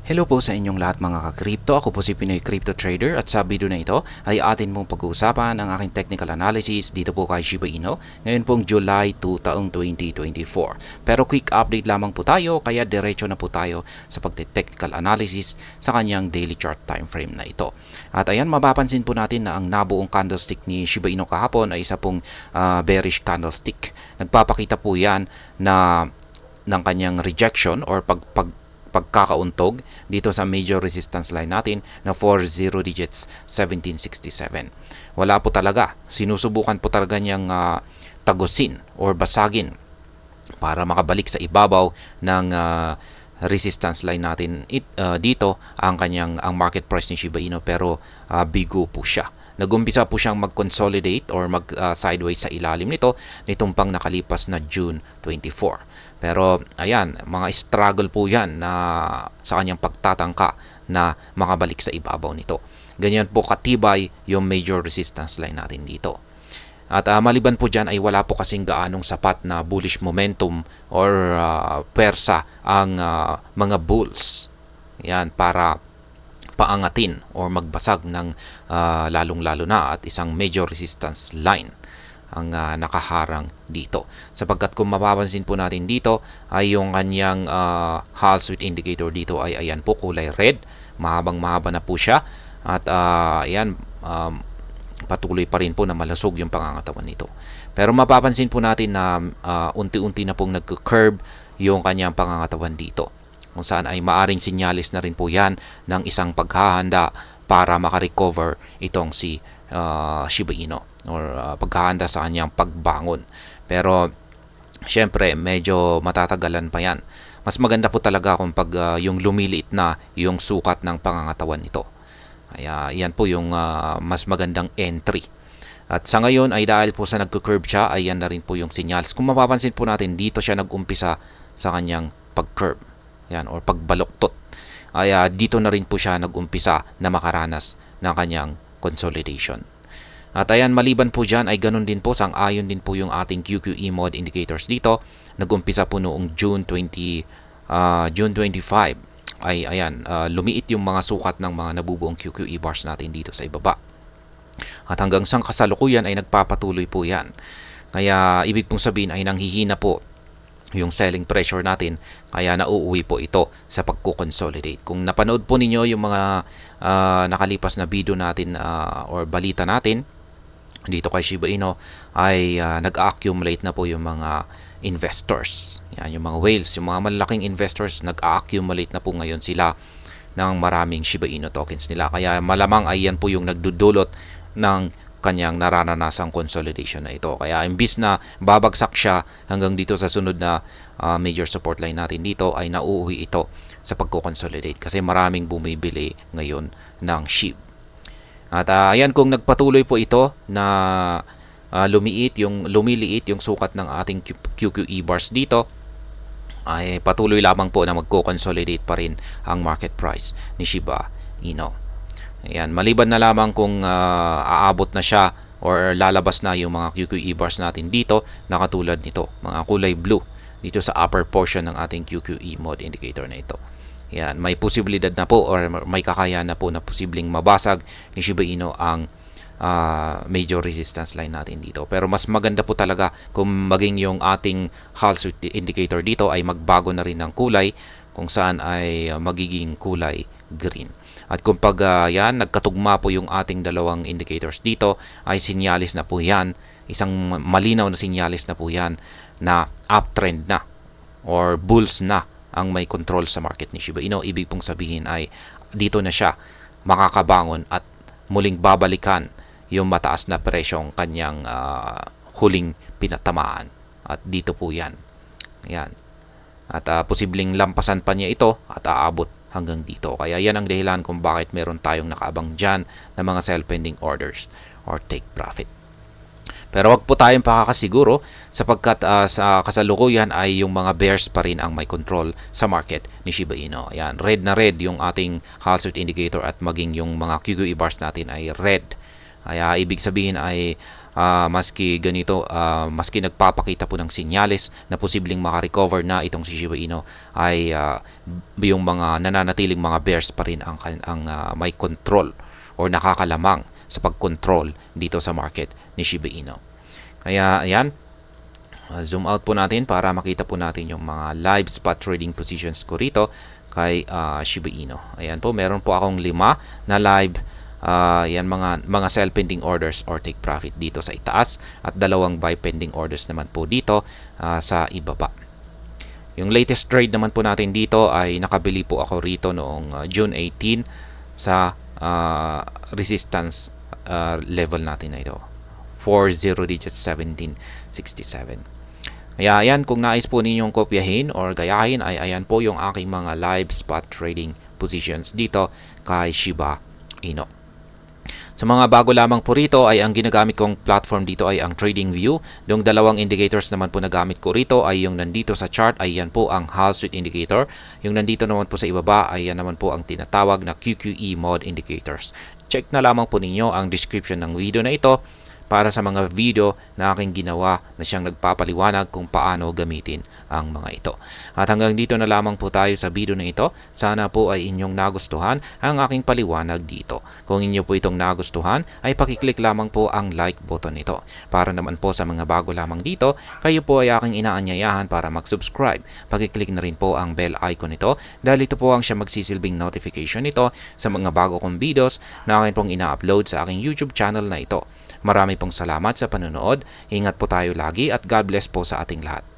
Hello po sa inyong lahat mga ka-crypto. Ako po si Pinoy Crypto Trader at sa video na ito ay atin pong pag-uusapan ang aking technical analysis dito po kay Shiba Inu ngayon pong July 2 taong 2024. Pero quick update lamang po tayo kaya diretso na po tayo sa pagte-technical analysis sa kanyang daily chart time frame na ito. At ayan, mapapansin po natin na ang nabuong candlestick ni Shiba Inu kahapon ay isa pong bearish candlestick. Nagpapakita po yan na ng kanyang rejection or pagkakauntog dito sa major resistance line natin na 40 digits 1767. Wala po talaga. Sinusubukan po talaga niyang tagusin or basagin para makabalik sa ibabaw ng resistance line natin dito ang market price ni Shiba Inu, pero bigo po siya. Nagumpisa po siyang mag-consolidate or mag-sideways sa ilalim nitong pang nakalipas na June 24. Pero ayan, mga struggle po yan na sa kanyang pagtatangka na makabalik sa ibabaw nito. Ganyan po katibay yung major resistance line natin dito. At maliban po dyan ay wala po kasing gaanong sapat na bullish momentum or pwersa ang mga bulls. Yan, para paangatin or magbasag ng lalong-lalo na at isang major resistance line ang nakaharang dito. Sapagkat kung mapapansin po natin dito ay yung kanyang Hall Sweet Indicator dito ay ayan po, kulay red. Mahabang-mahaba na po siya. At ayan, patuloy pa rin po na malusog yung pangangatawan nito. Pero mapapansin po natin na unti-unti na pong nag-curve yung kanyang pangangatawan dito, kung saan ay maaring sinyalis na rin po yan ng isang paghahanda para makarecover itong si Shiba Inu or paghahanda sa kanyang pagbangon. Pero syempre medyo matatagalan pa yan. Mas maganda po talaga kung pag yung lumiliit na yung sukat ng pangangatawan nito. Kaya yan po yung mas magandang entry. At sa ngayon ay dahil po sa nagko-curve siya, ay yan na rin po yung sinyals. Kung mapapansin po natin, dito siya nag-umpisa sa kanyang pag-curve. Yan, or pagbaluktot. Ay dito na rin po siya nag-umpisa na makaranas ng kanyang consolidation. At ayan, maliban po dyan ay ganun din po, sang-ayon din po yung ating QQE mode indicators dito. Nag-umpisa po noong June 25 ay ayan, lumiit yung mga sukat ng mga nabubuong QQE bars natin dito sa ibaba. At hanggang sa kasalukuyan ay nagpapatuloy po yan. Kaya ibig pong sabihin ay nanghihina po yung selling pressure natin, kaya nauuwi po ito sa pagko-consolidate. Kung napanood po ninyo yung mga nakalipas na video natin or balita natin dito kay Shiba Inu, ay nag-accumulate na po yung mga investors. Yan, yung mga whales, yung mga malalaking investors, nag-accumulate na po ngayon sila ng maraming Shiba Inu tokens nila. Kaya malamang ay yan po yung nagdudulot ng kanyang nararanasang consolidation na ito. Kaya imbis na babagsak siya hanggang dito sa sunod na major support line natin dito, ay nauuwi ito sa pagko-consolidate kasi maraming bumibili ngayon ng SHIB. At ayan, kung nagpatuloy po ito na lumiliit yung sukat ng ating QQE bars dito, ay patuloy lamang po na magko-consolidate pa rin ang market price ni Shiba Inu. Ayan, maliban na lamang kung aabot na siya or lalabas na yung mga QQE bars natin dito na katulad nito, mga kulay blue dito sa upper portion ng ating QQE mode indicator na ito. Ayan, may posibilidad na po or may kakayahan na po na posibleng mabasag ni Shiba Inu ang major resistance line natin dito. Pero mas maganda po talaga kung maging yung ating Hall Sweet Indicator dito ay magbago na rin ng kulay, kung saan ay magiging kulay green. At kung pag yan, nagkatugma po yung ating dalawang indicators dito, ay sinyalis na po yan, isang malinaw na sinyalis na po yan na uptrend na or bulls na ang may control sa market ni Shiba Inu. Ibig pong sabihin ay dito na siya makakabangon at muling babalikan yung mataas na presyong kanyang huling pinatamaan. At dito po yan. Yan. At posibleng lampasan pa niya ito at aabot hanggang dito. Kaya yan ang dahilan kung bakit meron tayong nakaabang dyan na mga sell pending orders or take profit. Pero wag po tayong pakakasiguro sapagkat sa kasalukuyan ay yung mga bears pa rin ang may control sa market ni Shiba Inu. Ayan, red na red yung ating Hall Sweet Indicator at maging yung mga QQE bars natin ay red Kaya ibig sabihin ay maski ganito, maski nagpapakita po ng senyales na posibleng makarecover na itong si Shiba Inu, ay yung mga nananatiling mga bears pa rin ang may control or nakakalamang sa pagkontrol dito sa market ni Shiba Inu. Kaya ayan, zoom out po natin para makita po natin yung mga live spot trading positions ko rito kay Shiba Inu. Ayan po, meron po akong 5 na live yan mga sell pending orders or take profit dito sa itaas at 2 buy pending orders naman po dito sa ibaba. Yung latest trade naman po natin dito ay nakabili po ako rito noong June 18 sa resistance level natin na ito, 40 digits 1767. Kaya ayan, kung nais po ninyong kopyahin or gayahin ay ayan po yung aking mga live spot trading positions dito kay Shiba Inu. Sa mga bago lamang po rito ay ang ginagamit kong platform dito ay ang TradingView. Yung 2 indicators naman po na gamit ko rito ay yung nandito sa chart ay yan po ang Wall Street Indicator. Yung nandito naman po sa ibaba ay yan naman po ang tinatawag na QQE Mode Indicators. Check na lamang po ninyo ang description ng video na ito para sa mga video na aking ginawa na siyang nagpapaliwanag kung paano gamitin ang mga ito. At hanggang dito na lamang po tayo sa video na ito. Sana po ay inyong nagustuhan ang aking paliwanag dito. Kung inyo po itong nagustuhan ay pakiclick lamang po ang like button nito. Para naman po sa mga bago lamang dito, kayo po ay aking inaanyayahan para mag-subscribe. Pakiclick na rin po ang bell icon nito dahil ito po ang siya magsisilbing notification nito sa mga bago kong videos na akin pong ina-upload sa aking YouTube channel na ito. Marami pong salamat sa panonood. Ingat po tayo lagi at God bless po sa ating lahat.